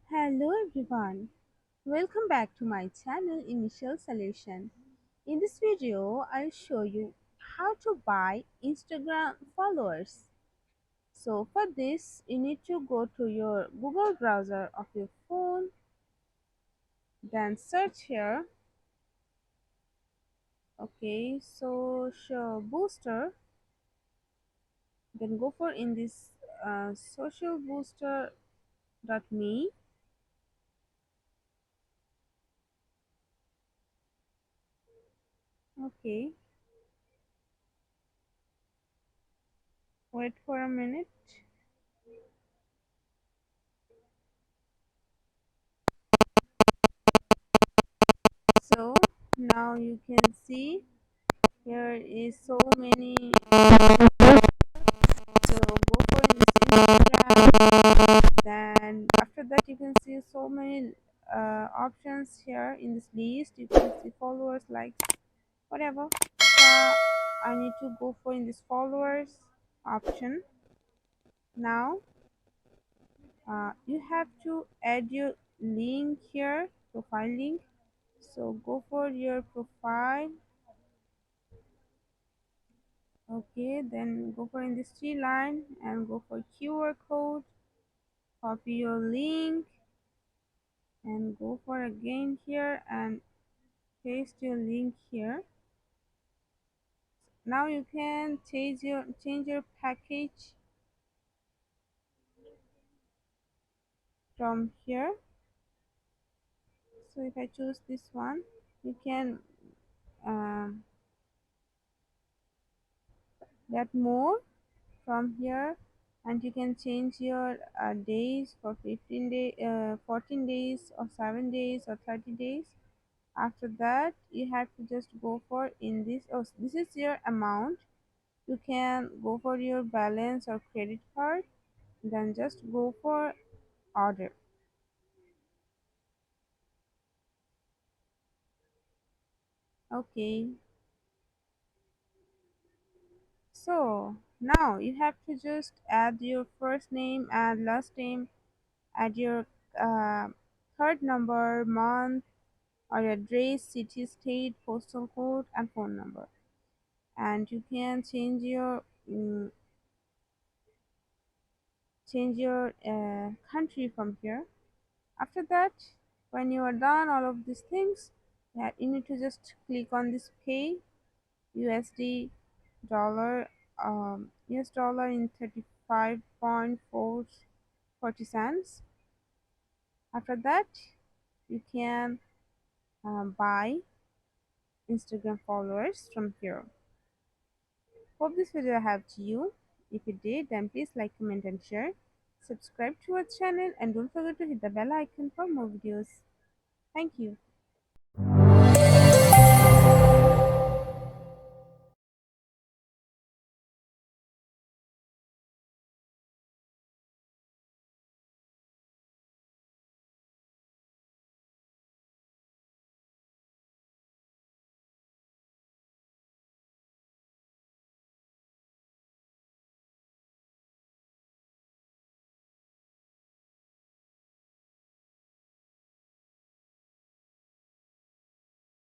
Hello everyone, welcome back to my channel Initial Solution. In this video, I'll show you how to buy Instagram followers. So for this, you need to go to your Google browser of your phone, then search here. Okay, so show booster, then go for in this socialbooster.me. Okay, wait for a minute. So now you can see here is so many. So go for this Instagram. Then after that you can see so many options here in this list. You can see followers, likes, whatever. So I need to go for in this followers option. Now you have to add your link here, profile link. So go for your profile. Okay, then go for in this three line and go for QR code, copy your link and go for again here and paste your link here. Now you can change your package from here. So if I choose this one, you can um, get more from here, and you can change your days for 14 days or 7 days or 30 days. After that you have to just go for in this. Oh, this is your amount. You can go for your balance or credit card, then just go for order. Okay, so now you have to just add your first name and last name, add your uh, card number, month, or address, city, state, postal code, and phone number. And you can change your country from here. After that, when you are done all of these things, yeah, you need to just click on this pay USD dollar, US dollar in 35.440 cents. After that, you can buy Instagram followers from here. Hope this video helped you. If it did, then please like, comment, and share. Subscribe to our channel and don't forget to hit the bell icon for more videos. Thank you.